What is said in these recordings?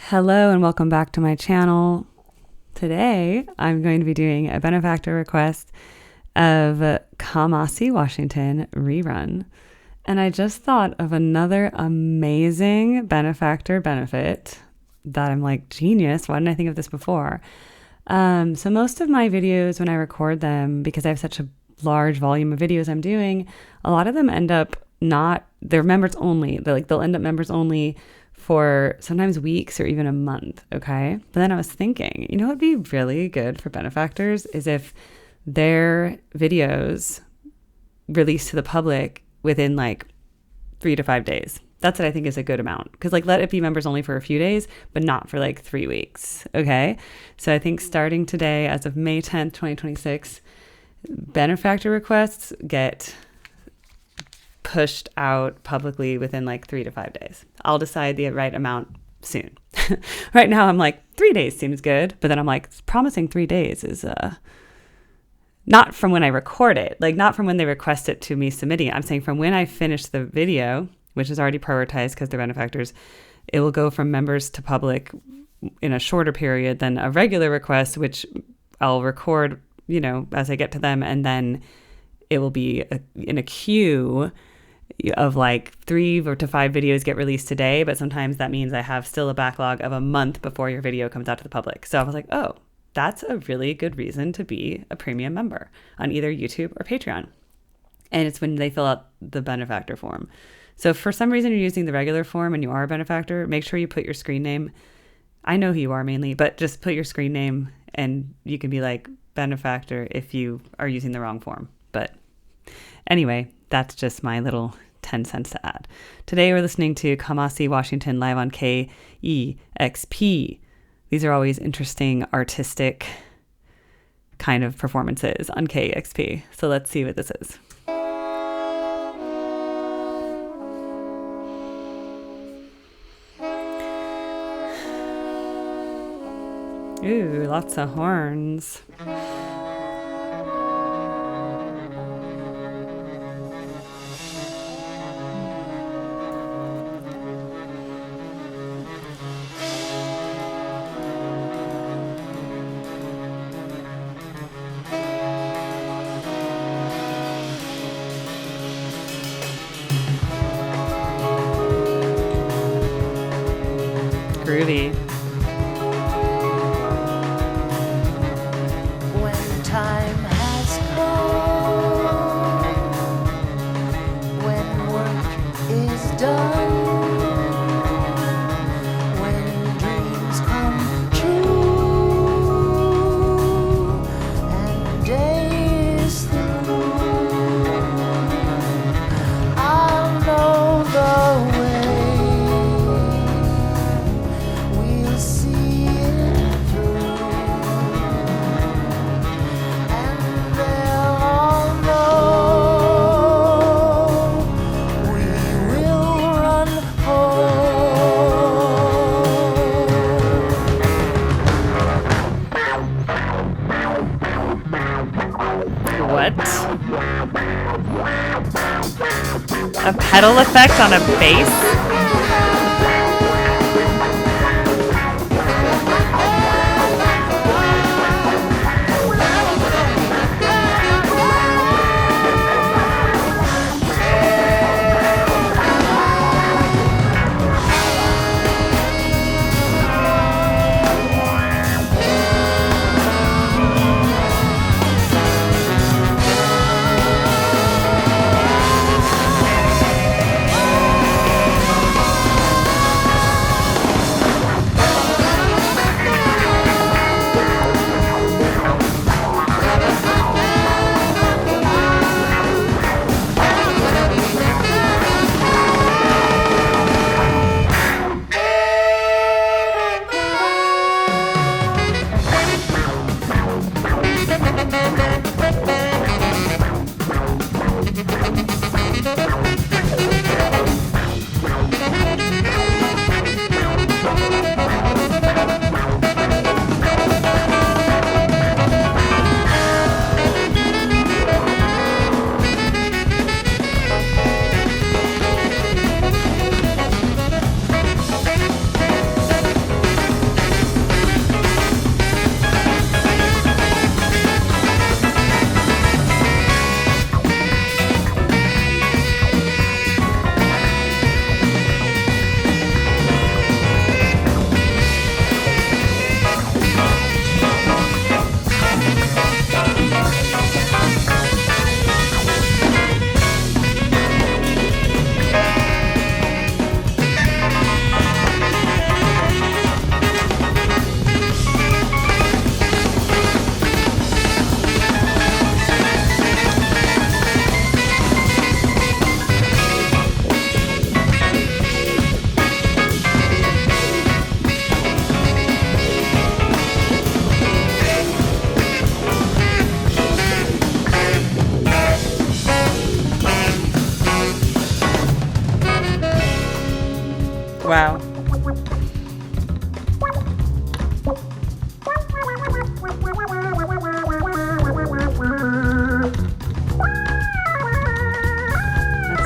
Hello and welcome back to my channel. Today I'm going to be doing a benefactor request of Kamasi, Washington rerun. And I just thought of another amazing benefactor benefit that I'm like, genius, why didn't I think of this before? So most of my videos when I record them, because I have such a large volume of videos I'm doing, a lot of them end up they're members only. They'll end up members only for sometimes weeks or even a month, okay? But then I was thinking, what would be really good for benefactors is if their videos released to the public within 3 to 5 days. That's what I think is a good amount. Because let it be members only for a few days, but not for 3 weeks, okay? So I think starting today, as of May 10th, 2026, benefactor requests get pushed out publicly within 3 to 5 days. I'll decide the right amount soon. Right now I'm 3 days seems good, but then I'm promising 3 days is not from when I record it, not from when they request it to me submitting it. I'm saying from when I finish the video, which is already prioritized because they're benefactors, it will go from members to public in a shorter period than a regular request, which I'll record, as I get to them, and then it will be in a queue of 3 to 5 videos get released today, but sometimes that means I have still a backlog of a month before your video comes out to the public. So I was like, oh, that's a really good reason to be a premium member on either YouTube or Patreon. And it's when they fill out the benefactor form. So if for some reason you're using the regular form and you are a benefactor, make sure you put your screen name. I know who you are mainly, but just put your screen name and you can be benefactor if you are using the wrong form. But anyway, that's just my little 10 cents to add. Today we're listening to Kamasi, Washington live on KEXP. These are always interesting, artistic kind of performances on KEXP. So let's see what this is. Ooh, lots of horns. Groovy. When time has come, when work is done, when dreams come true, and the day is through, I'll know the way. We'll see it through, and they'll all know we will run What? A pedal effect on a bass?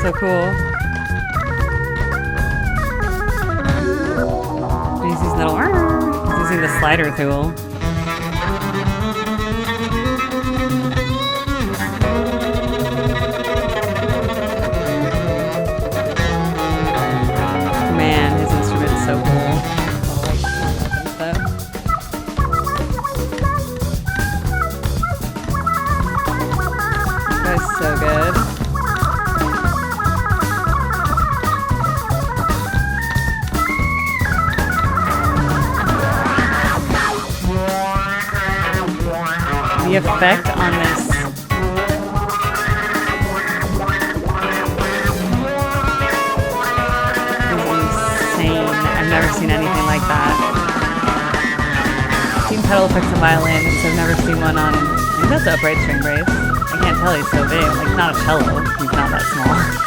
So cool. He's using he's using the slider tool. Man, his instrument is so cool. That's so good. The effect on this is insane. I've never seen anything like that. I've seen pedal effects on violins. I've never seen one on, I think that's an upright string bass. I can't tell, he's so big. Like, not a cello. He's not that small.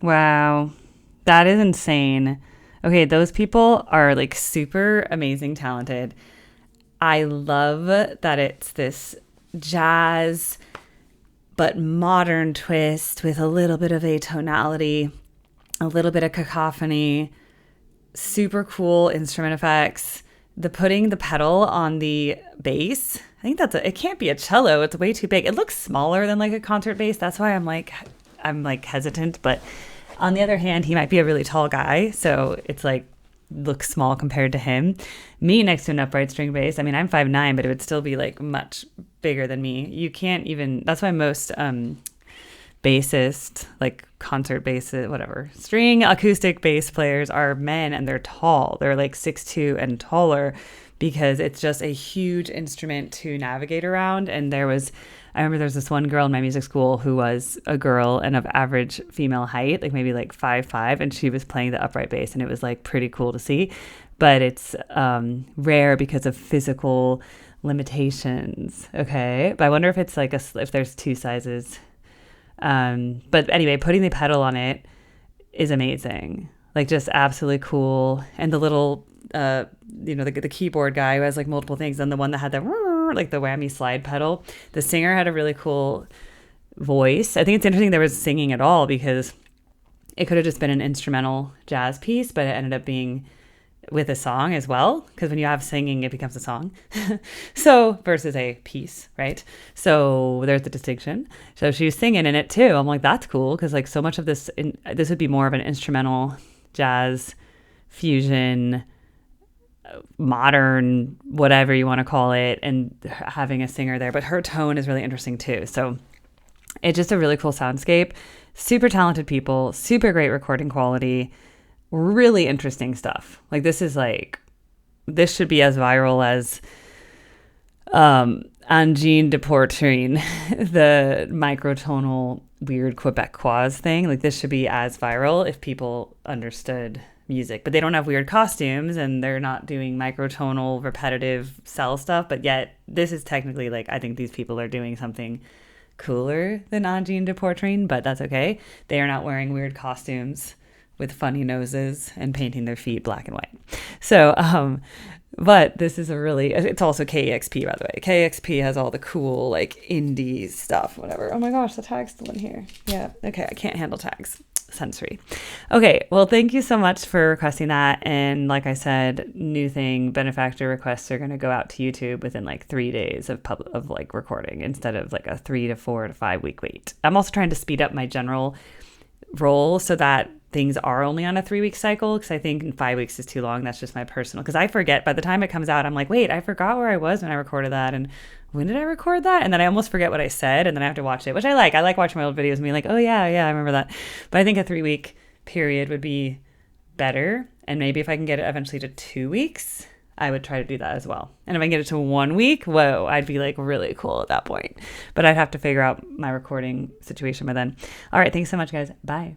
Wow, that is insane. Okay, those people are like super amazing, talented. I love that it's this jazz but modern twist with a little bit of atonality, a little bit of cacophony, super cool instrument effects. The putting the pedal on the bass, I think it can't be a cello. It's way too big. It looks smaller than like a concert bass. That's why I'm like hesitant, but on the other hand, he might be a really tall guy, so it's like looks small compared to him. Me next to an upright string bass, I mean, I'm 5'9", but it would still be like much bigger than me. You can't even, that's why most bassist, like concert bassist, whatever, string acoustic bass players are men, and they're tall. They're like 6'2" and taller, because it's just a huge instrument to navigate around. And I remember there was this one girl in my music school who was a girl and of average female height, like maybe like 5'5", and she was playing the upright bass, and it was like pretty cool to see. But it's rare because of physical limitations. Okay, but I wonder if it's like if there's two sizes. But anyway, putting the pedal on it is amazing. Like, just absolutely cool. And the little, the keyboard guy who has like multiple things, and the one that had the like the whammy slide pedal. The singer had a really cool voice. I think it's interesting there was singing at all, because it could have just been an instrumental jazz piece, but it ended up being with a song as well, because when you have singing, it becomes a song. So versus a piece, right? So there's the distinction. So she was singing in it too. I'm like, that's cool, because like so much of this would be more of an instrumental jazz fusion, modern, whatever you want to call it, and having a singer there. But her tone is really interesting too. So it's just a really cool soundscape. Super talented people, super great recording quality, really interesting stuff. Like, this should be as viral as Angine de Portrine, the microtonal weird Quebecois thing. Like, this should be as viral if people understood music. But they don't have weird costumes, and they're not doing microtonal repetitive cell stuff. But yet this is technically, like, I think these people are doing something cooler than Angine de Portrine, but that's okay. They are not wearing weird costumes with funny noses and painting their feet black and white. So, but this is it's also KEXP, by the way. KEXP has all the cool, like, indie stuff, whatever. Oh my gosh, the tag's still in here. Yeah, okay, I can't handle tags. Sensory. Okay, well, thank you so much for requesting that. And like I said, new thing, benefactor requests are going to go out to YouTube within like 3 days of like recording, instead of like a 3 to 4 to 5 week wait. I'm also trying to speed up my general roll so that things are only on a 3-week cycle, because I think 5 weeks is too long. That's just my personal, because I forget by the time it comes out. I'm like, wait, I forgot where I was when I recorded that, and when did I record that? And then I almost forget what I said, and then I have to watch it, which I like. I like watching my old videos and being like, oh yeah, I remember that. But I think a 3-week period would be better. And maybe if I can get it eventually to 2 weeks, I would try to do that as well. And if I can get it to 1 week, whoa, I'd be like really cool at that point. But I'd have to figure out my recording situation by then. All right. Thanks so much, guys. Bye.